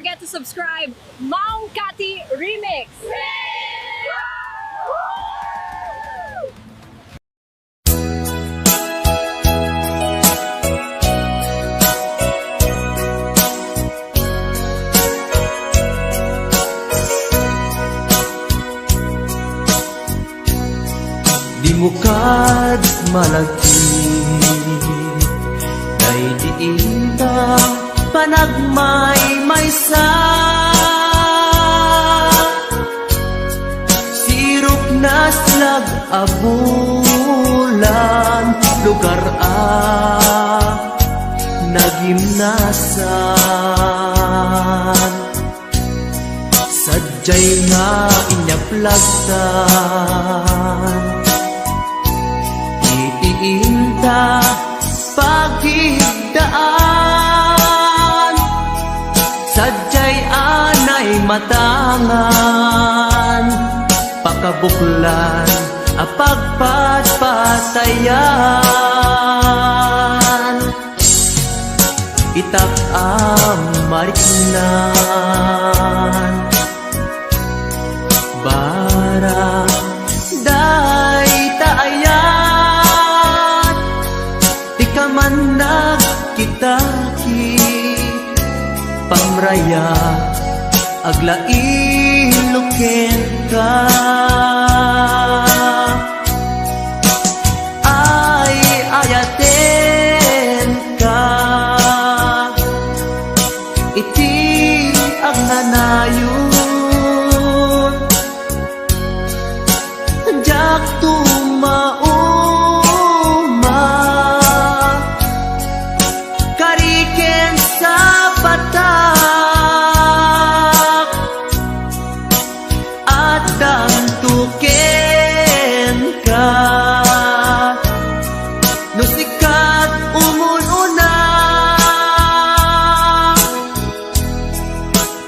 forget to subscribe. Maong Kati Remix! Di mo kad malagi kay diin ta panagmay maysa sirok na slag abulan lugar nagimnasan sadyay nga inyaplagtan Inta pagigdaan sadyay anay matangan pakabuklan apagpatpatayan itak amariknan bara day taayan man nagkitaki pamraya aglain ka ay ayaten ka iti ang nanayon jak tumao tuken ka no sikat umununa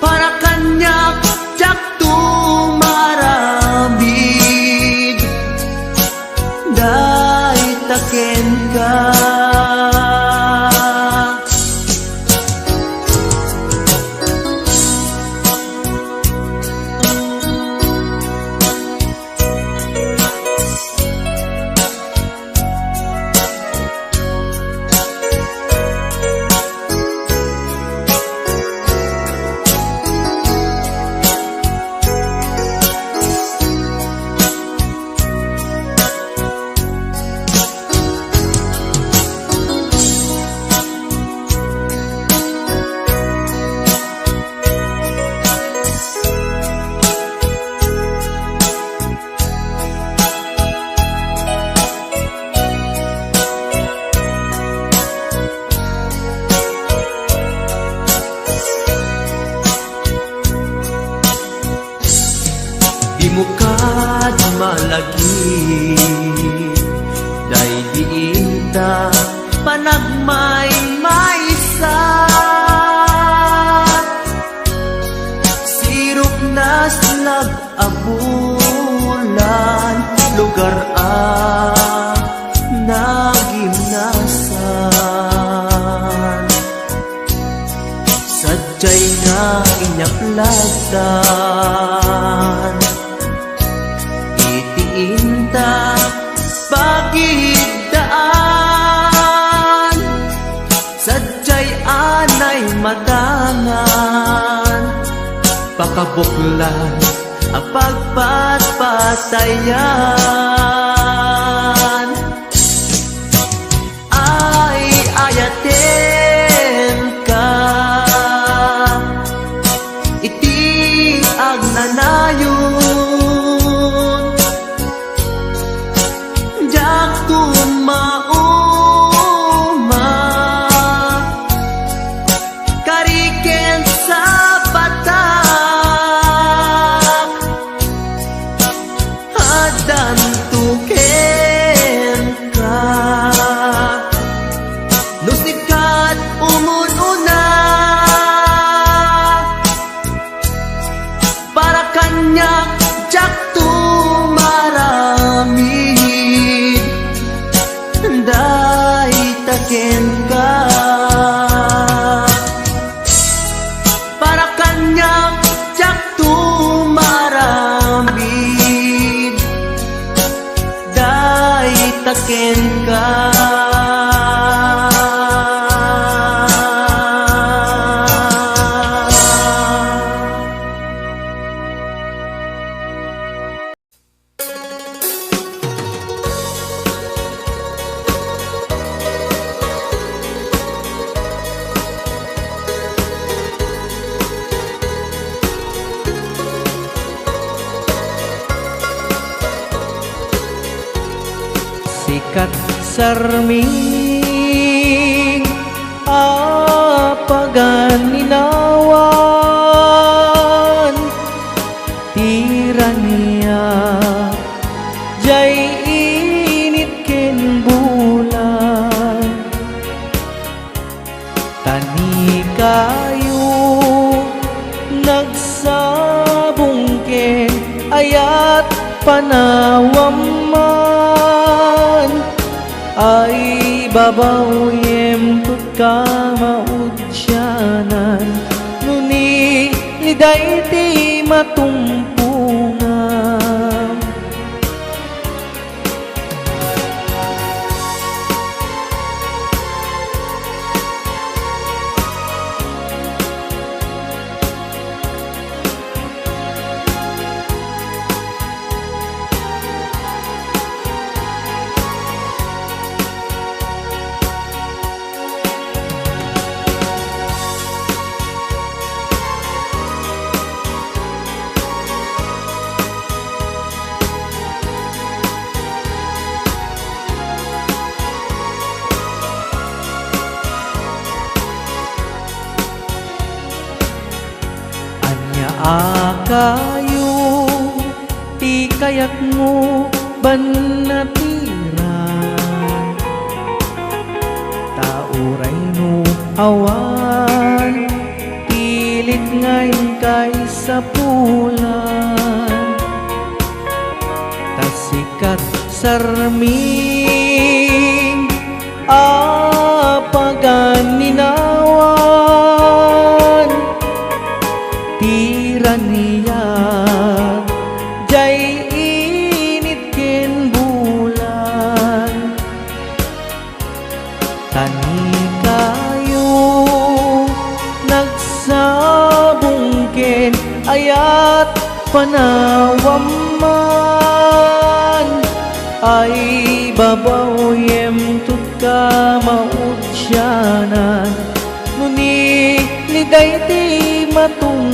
para kanyak jak tumarabig day taken ka Di mo kad malagi day diin ta panagmay maysa sirok na slag abulan lugar nagimnasan sadyay nga inyaplagtan Inta pagigdaan sadyay anay matangan pakabuklan apagpatpatayan ay ayaten ka iti agnanayon tuken ka no sikat taken ka. Sikat sarming apagan ninawan, tirania jay init ken bulan. Tani kayo nagsabong ken ayat panawam man, ay babaw yem tut ka maudyanan, nuni liday ti matumpungan. Akayo ti kayak mo banatiran, tauray no awan pilit ngayon kay sa pulan. Tasikat sarming apagan ninawan, tirania jay init ken bulan. Tani kayo nagsabong ken ayat panawam man, ay babaw yem tut ka maudyanan, nuni liday ti matumpungan.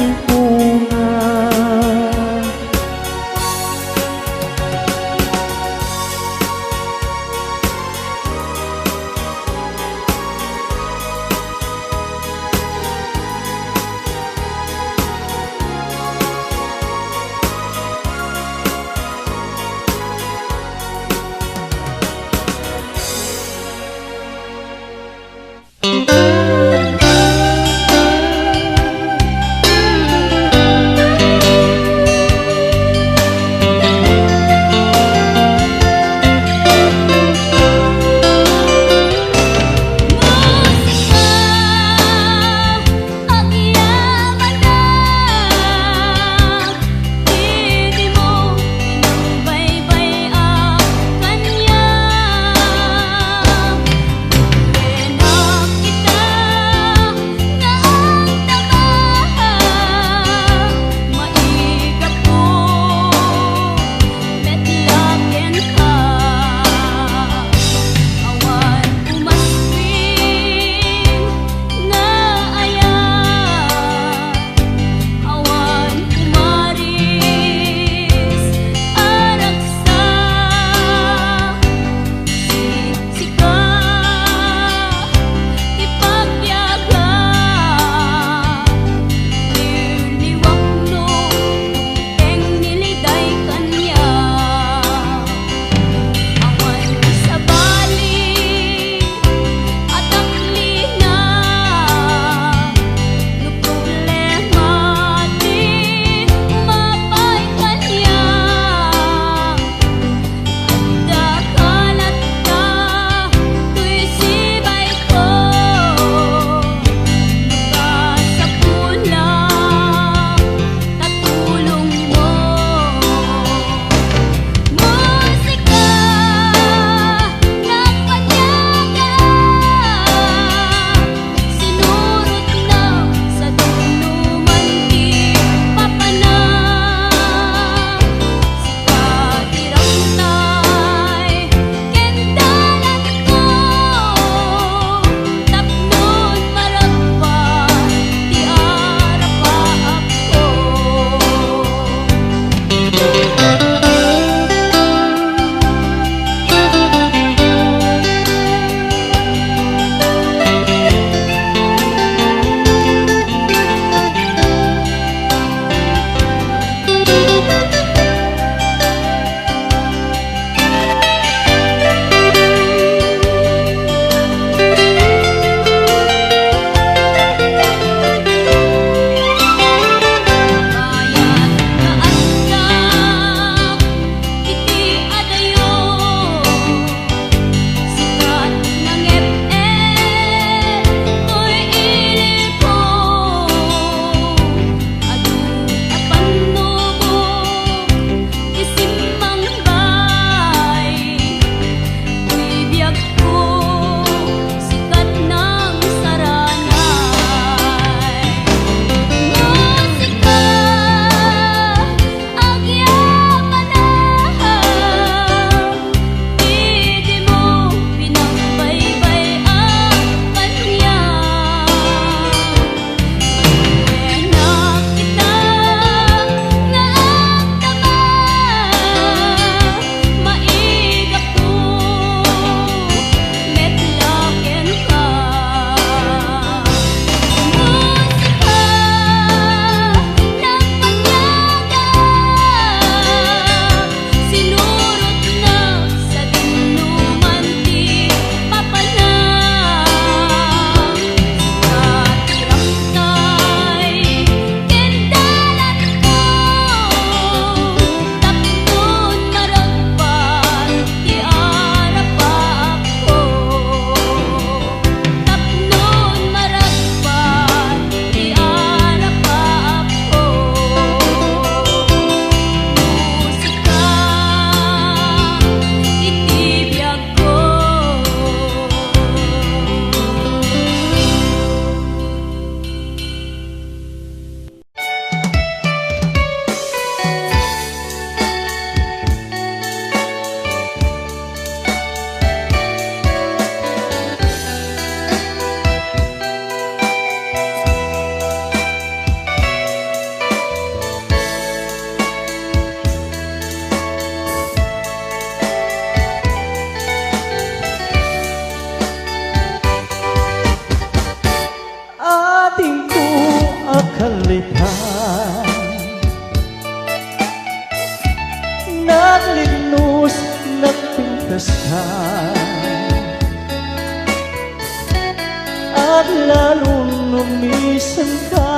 lalong lumisan ka,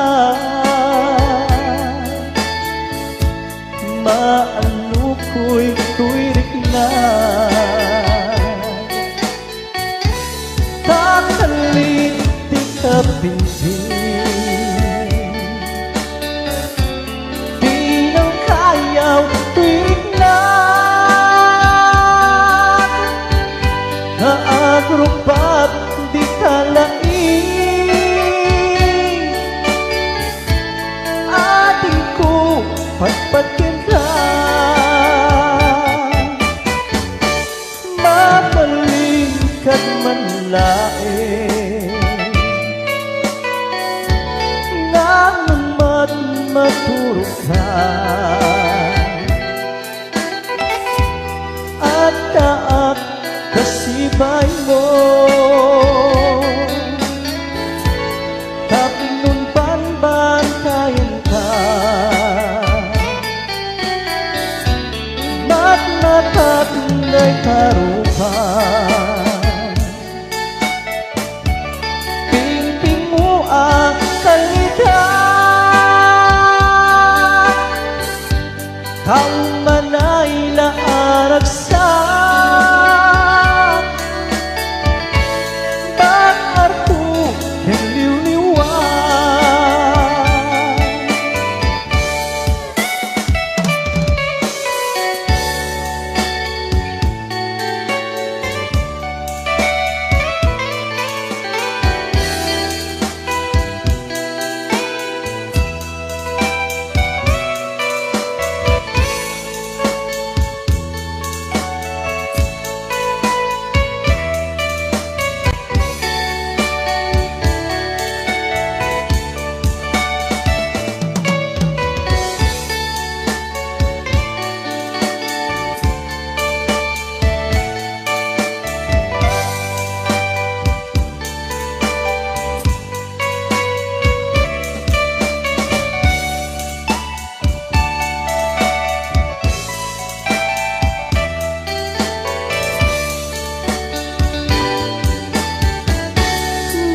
maano ko'y rikna. Kakalit di ka pintin, di nang kayaw rikna. Naagrupat di ka laing, ating ko pagpagkin ka. Mabalingkat man laing, nga naman maturog ka. At kaak kasibay mo, tapos nun banbantayan ka. Ba't natatunay karupan, pingping mo ang kalitan. Kau manay laaragsak, bakar ko yang liwliwan.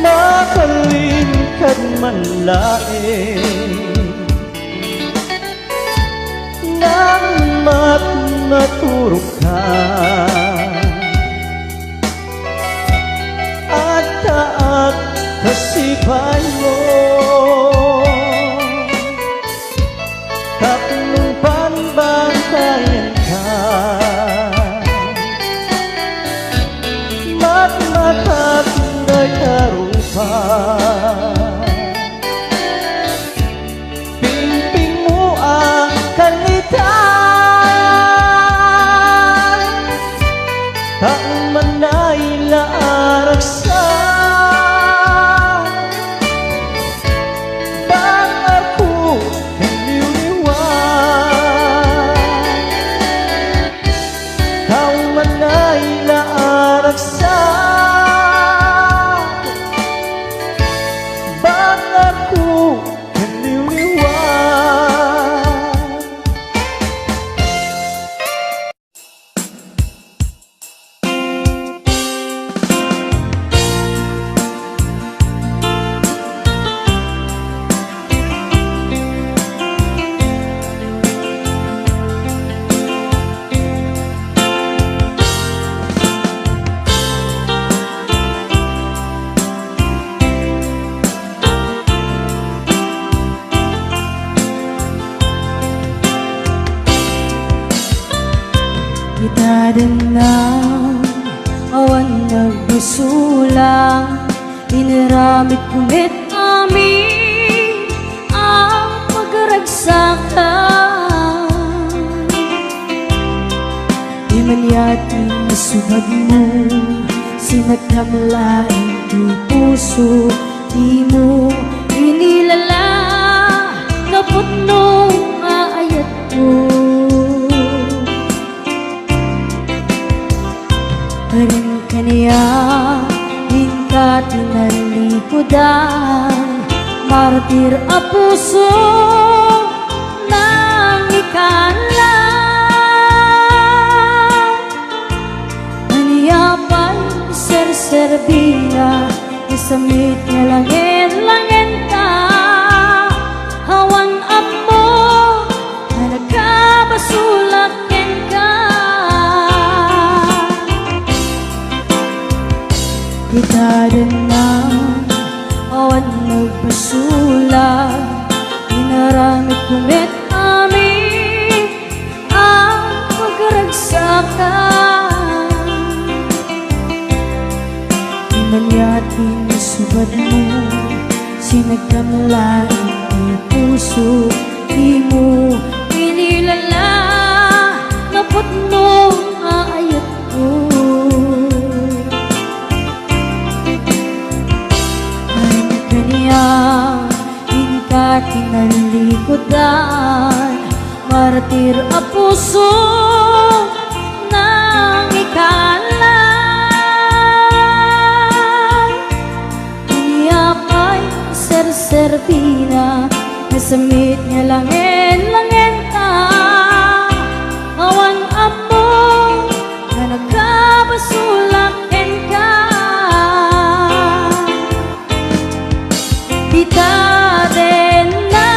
Makalingkad man laing, nang maturog ka. At taat kasibay mo, tapos banbantayan ka. Matatay karupan, pingping mo ang kalitan. Taong manay laaragsak, bakar ko ang liwliwan. Taong manay laaragsak, bakar ko ang liwliwan. Kita din lang awan nagbusulang, iniramit kumit amin ang pagragsakan. Di man yating isubad mo, sinagkamlaing di puso, di mo inilala, kapot nung aayat mo. Rin kaniya, hingga tinalikodan, martir a puso ng ikanlang. Aniya pa'y serserbina, Samit nga langin-langin ka, hawang amo na nagkabasulakin ka. Itadan na awan nagbasulat, inaramit kumit amin ang pagkaragsakan. Manyating subad mo, sinagkamlain ang puso, di mo inilala, napot mo aayat ko. Ang kanya, ka kinalikodan, martir ang puso ng ikala. Serbina, nasamit niya langin-langin ka, awan amo na nagkabasulakin ka. Bitaden na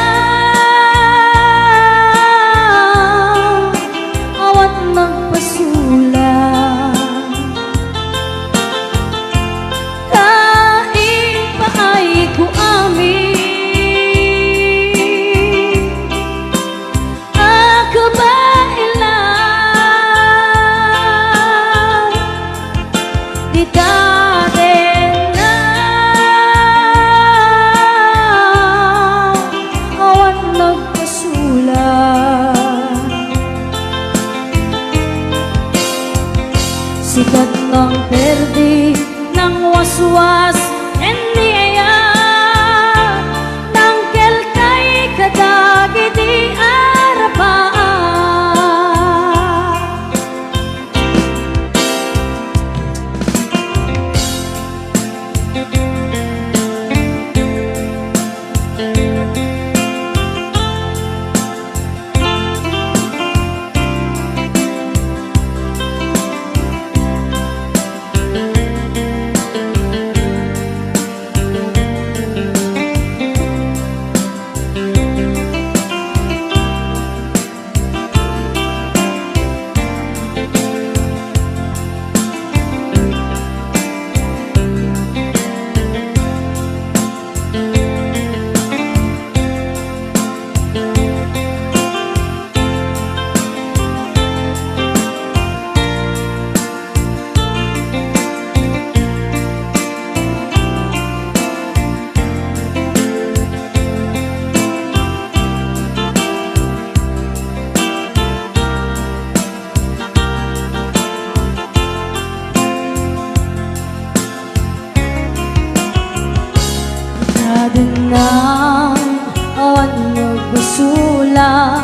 awan magpasulat, kain pa ay ko sikat ng perdi ng waswas enniya ng kelkay kadagi di arapaan. Kadenang awan nagbasula,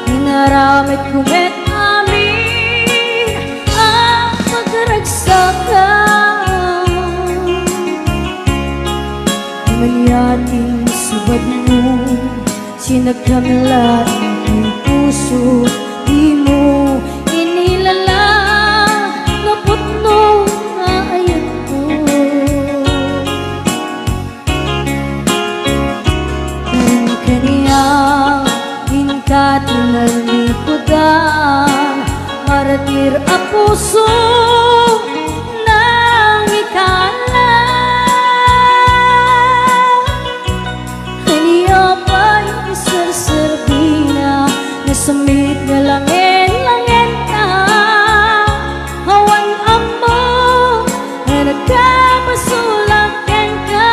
inaramit kumit amin ang pagkaragsakan. Manyating subad mo, sinagkamlain ang puso, di mo inilala, napot mo aayat ko. Tinalikodan, martir ang puso ng ikala. Kaniya pa'y isarserbina, nasamit na langin-langin ka, hawan amo na nagkabasulakin ka.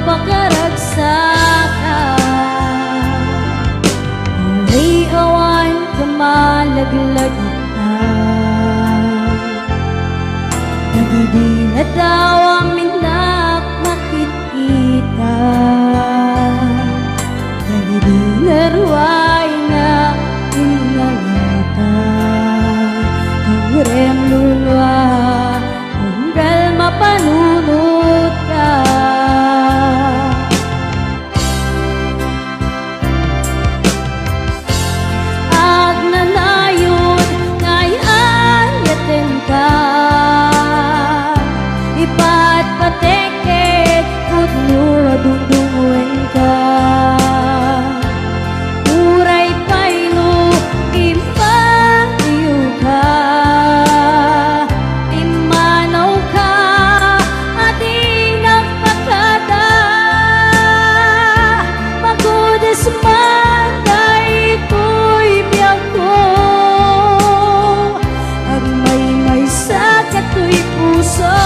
pakaragsakan. Uri awan ka malaglag na, nagibinatawa minak makikita, nagibinaruay na inalata. Kung lulwa, unggal mapanunod ka. Ag nanayon, ngayayatin ka, ipat pateket, putno dungdungwen ka. Uray payno, impatiyo ka, imanaw ka, at inagpakada. Pagudes man, daytoy biyag ko, ang may sa kato'y puso.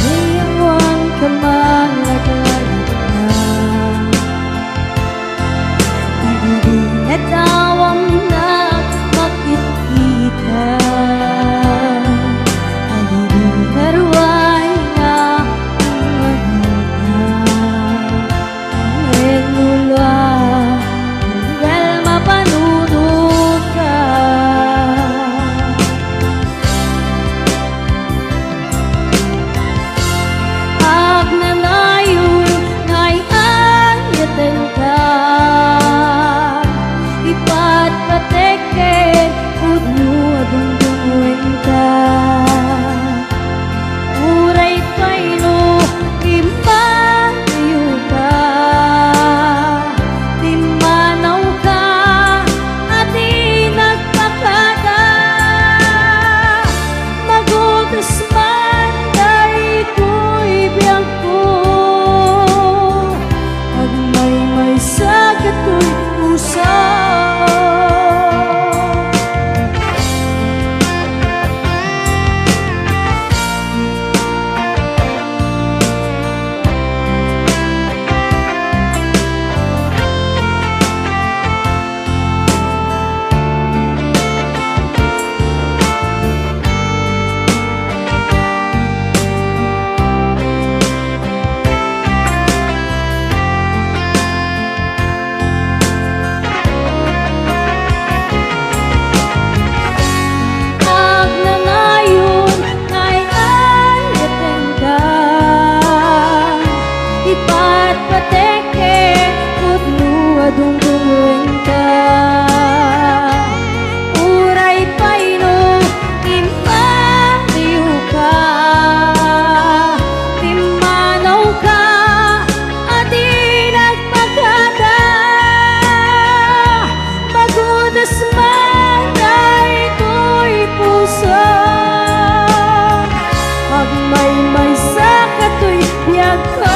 Iwan ka malagay na, nagibinatawang na makikita, nagibinaruay na ang lulwa, unggal mapanunod ka. Ag nanayon, ngayayatin ka, ipat pateket, pudno dungdungwen ka. Uray payno, impatiyo ka, timanaw ka, at inagpakada. Magutas man, daytoy biyag ko, ag may sa kato'y puso. Ag nanayon, ngayayatin ka, ipat pateket, pudno dungdungwen ka. Uray payno, impatiyo ka, timanaw ka, at inagpakada. Magudas man, daytoy puso, ag may sa kato'y biyag ko.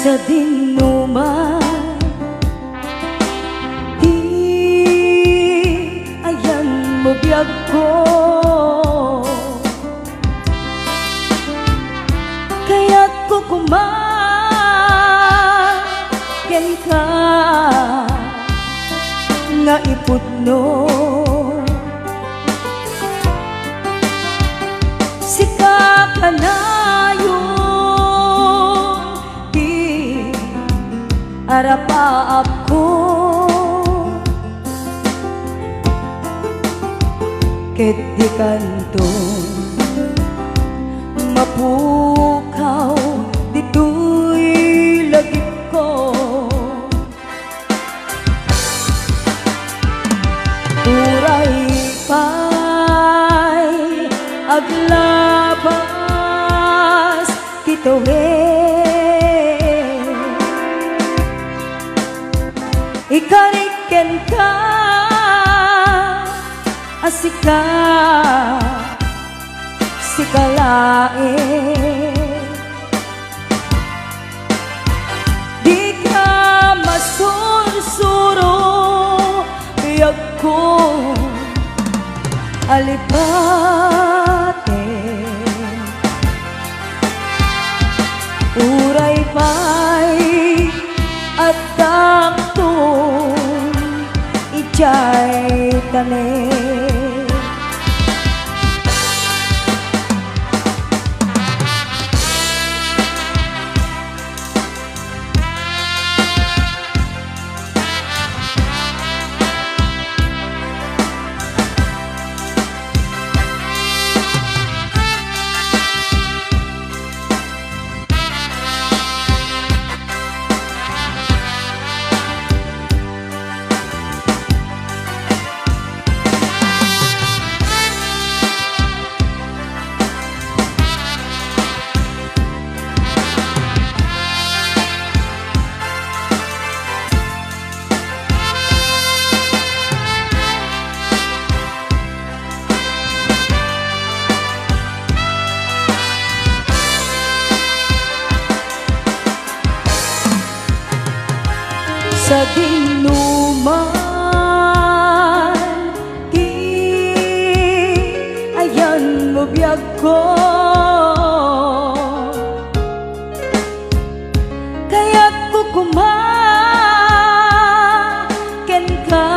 Sa dinuman, di ayan mo biyag ko, kaya't kukumaken ka, nga ipudno si kakanayon, di arapaap ko, ket di kanto mapukaw dito'y lagip ko. Uray pa'y aglabas kituhin, ikariken ka asika sikalain, di ka masursuro biyag ko alipate. Uray pa'y at taktong ijay tanin, sa dinuman di ayan mo biyag ko, kaya't kukumaken ka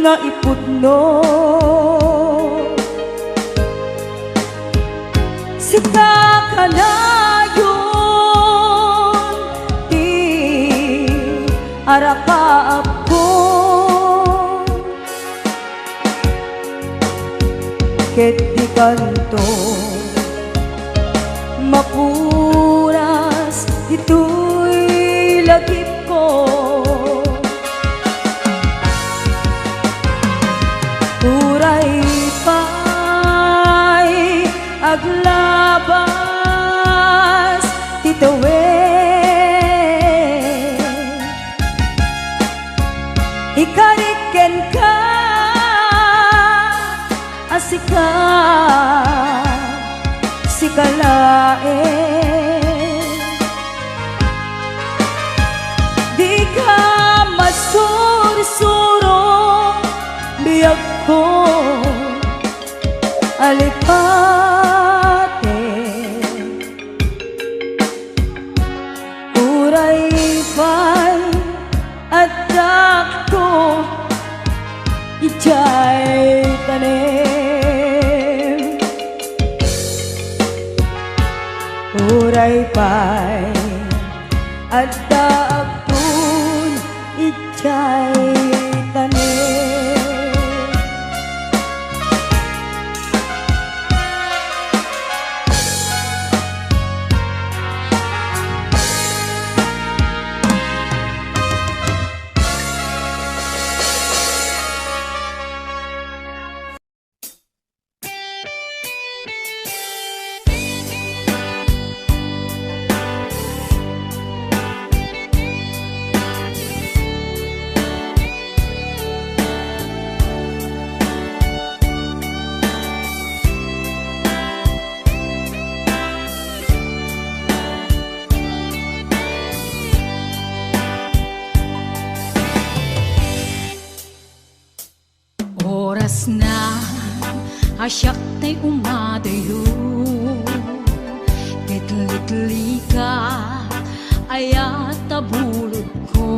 nga ipudno. Sika ka na arakaap ko, ket di kanto mapuras dito'y lagip ko. Uray pa'y aglabas titawin, ikariken ka asika sikalain, di ka masursuro biyag ko alipate. Uray pa'y at takto ijay tanim, uray pa'y at takto ijay tanim. Oras na asyak ta'y umadayo, kitli-kitli ka ayat tabulod ko,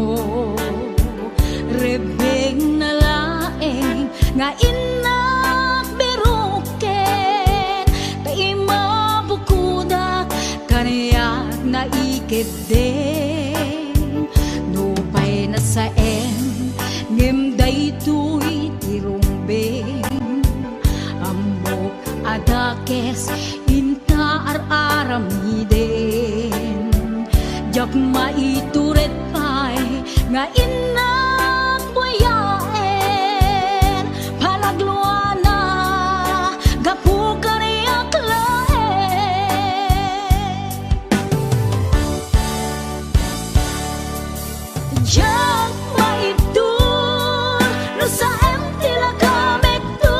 rebeng na laeng nga inak biruken, ta'y mabukudak kanayak na ikideng, nupay na saen ngem daytoy tirumbe adakes inta aramiden jak maituret pay nga inak buyaen palagluana gapu kaniyak laen jak maitur no sa tila kamek to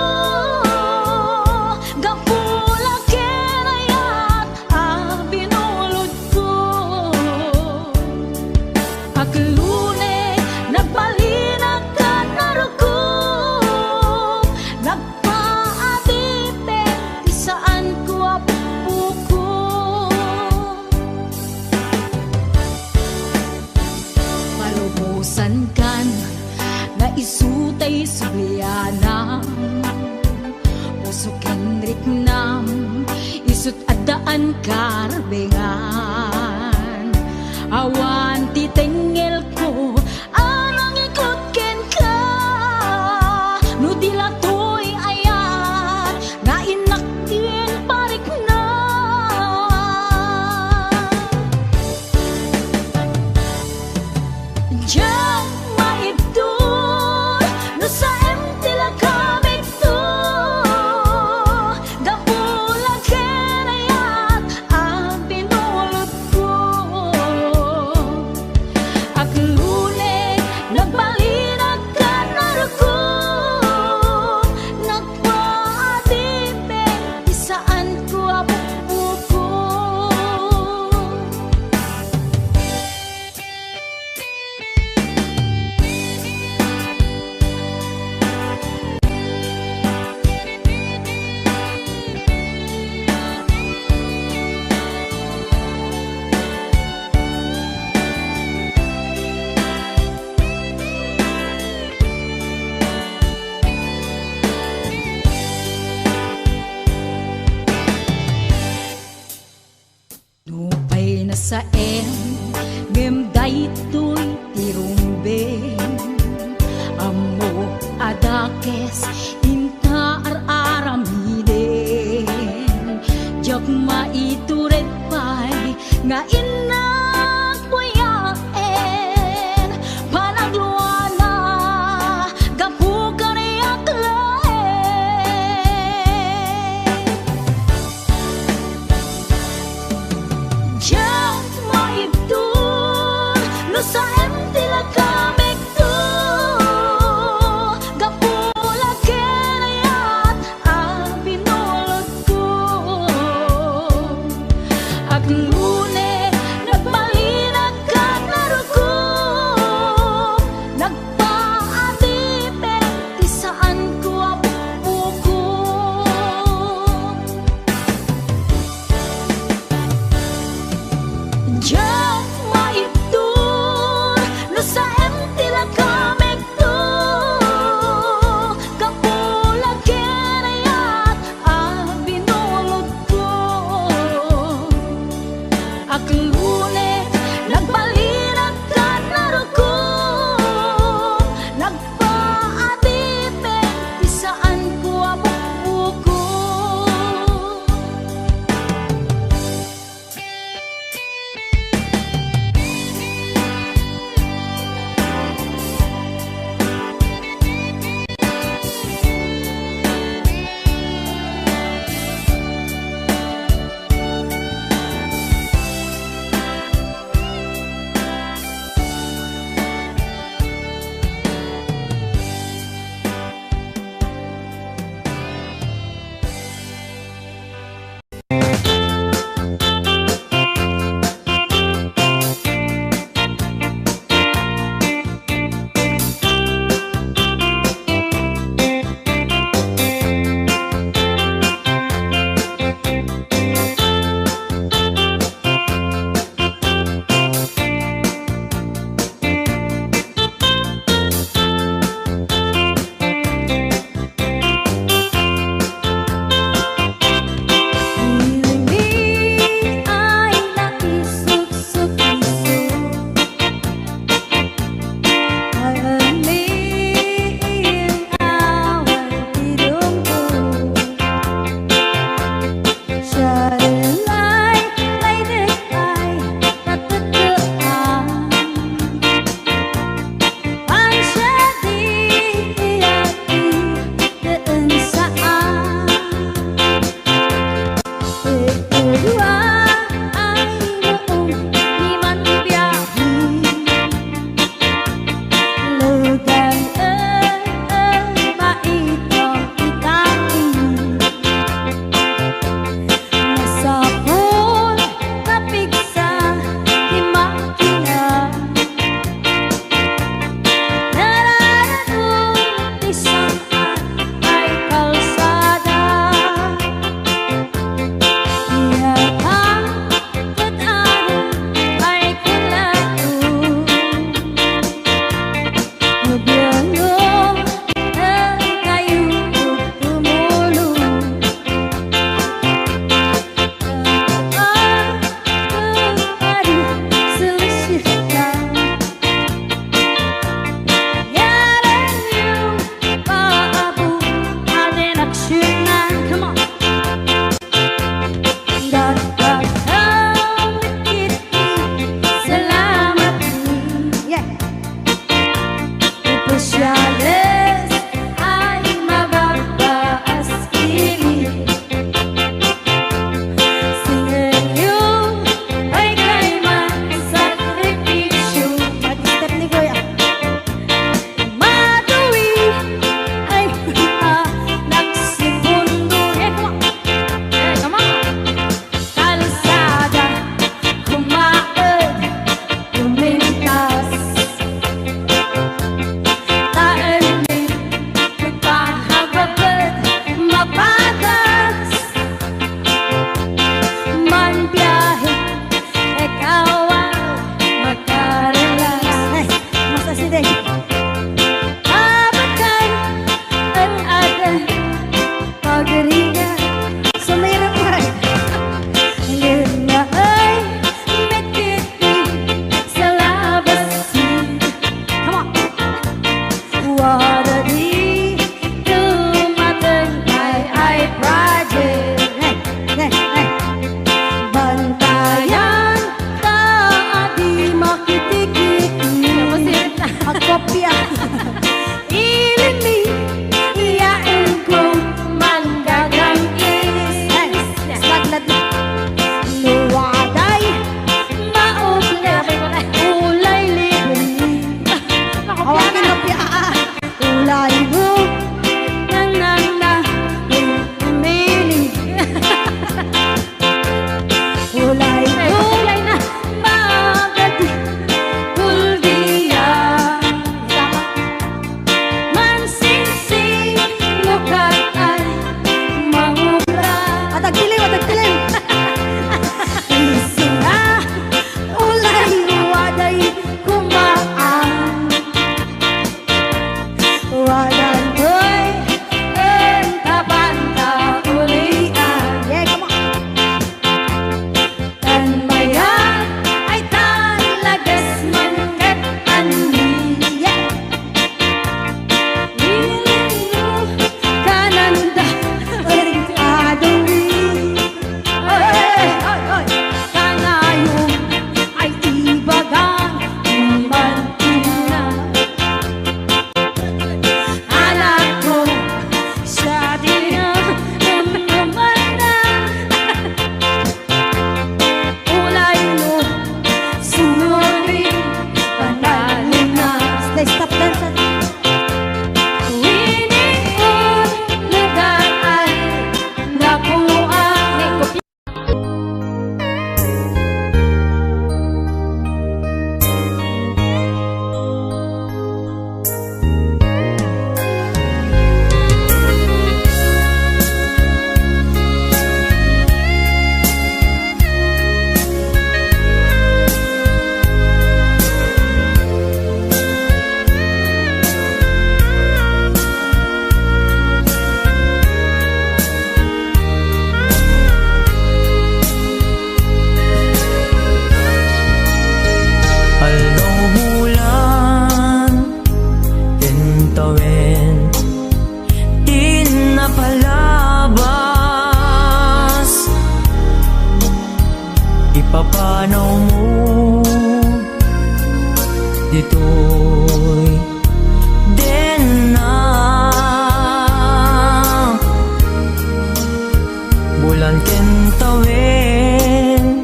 gapula kenayat binulod ko aklune nagbalinag ka naruko nagpaadipe isaan ko apuko palubusan kan na isutay sublianam pusukin riknam isut adaan karbengan awan titengel ko anang ikot ken ka no dilatoy ayat na inakin parik na Diyan maibdur no sa tila kamig to gapula kenayat binulot ko aklune nagbalinag ka naruko nagpaadipe isaan ko apupuko Nupay na sa ngem daytoy tirumbeng amo adakes inta aramiden jak maituret pay nga inak buyaen panagluana gapu kaniyak laen Diyan maibdur no sa tila kamek to gapula aksyonan. Come on. Dapat kita salamat ni Ipasyales ay mababaas kilig. Singayo ay kay magsakripisyo. Mag-step ni Kuya. Matuwi ay naksipundo. Come on. Kalsada, kumaad, kumintas. Taanit, nagpahababad, mapatas. Man biyahe, ikaw ang magkarelax. Masa si Day? Abakan ang adan, pagringa, sumirap ay. Ngayon na ay nakiti sa labasin. Come on! Wala di tumatangay ay project. Bantayan ta di makitikiti. Ang kopya. Ilimi, iyain ko mandagang inis. Saglat na. Nuwaday, maugla, ulay libre. Hawakin na piya. Ulay mo, nanana, umili. Ulay mo, magati, uldiya. Mansinsing, lukat ay mangubra. Atagdilim, atagdilim. Isura, ulay waday kumaan. Wadan ko'y entabanta ulian. Yeah, come on. Tanbayan ay talagas mangat anli. Yeah. Nilino kananda aduri. Kanayo ay ibagang mantina. Anak ko siya din ang namana. Ulay mo, sunurin, panalin na. Stop dance. Winion, lugar ay nakuha. Along bulan, tintawin, di na palabas. Ipapanaw mo dito'y din na bulan kintawin,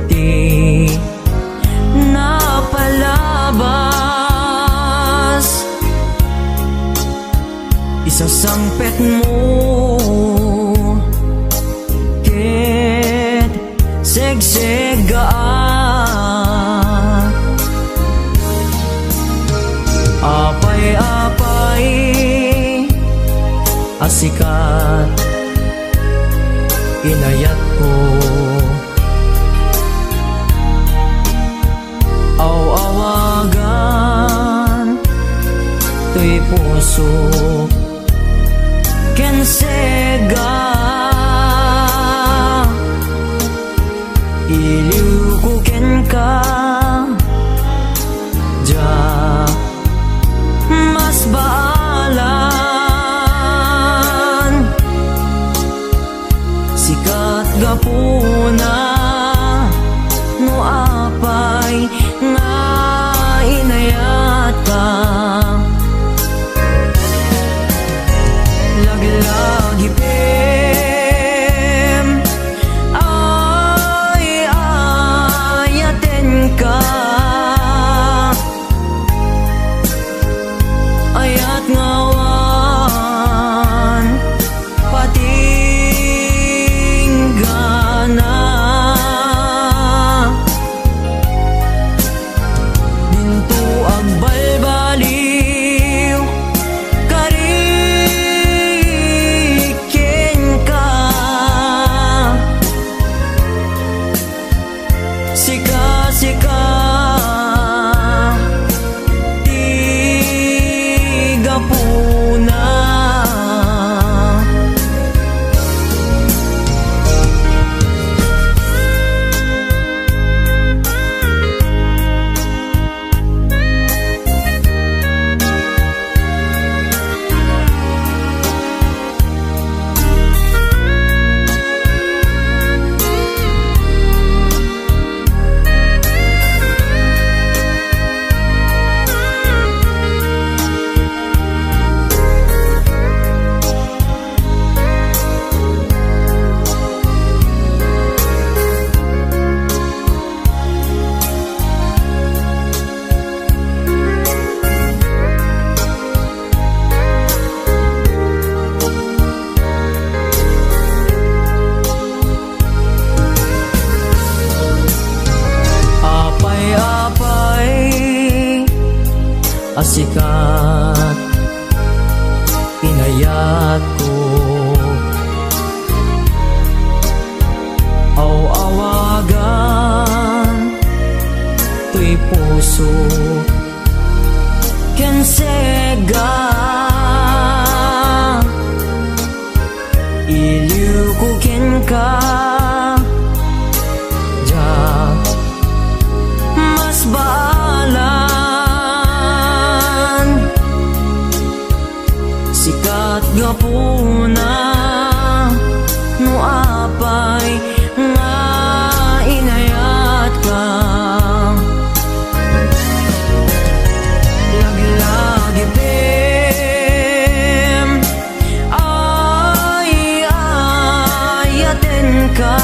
di napalabas. Isasangpet mo ket segsegaan. Apay-apay asikat inayat ko. Aw-awagan to'y puso ken sega. Iliw ko ken ka ja mas baala. gapuna no apay nga inayat ka. Lagi-lagi pem ay ayaten ka. Ayat ngawan patinggana. Dinto ang balbaliw kariken ka. Sika-sika gapuna. Asikat inayat ko, aw-awagan to'y puso ken sega. Iliw ko ken ka ja mas sikat gapuna no apay nga inayat ka. Lagi-lagi pem ay ayaten ka.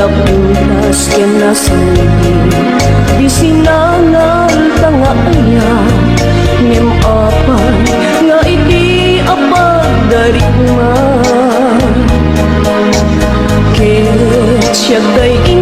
Napuntas ka na sa lihi Di sinangal tanga aya Ngem apan nga iti apag darik man Ket siya kay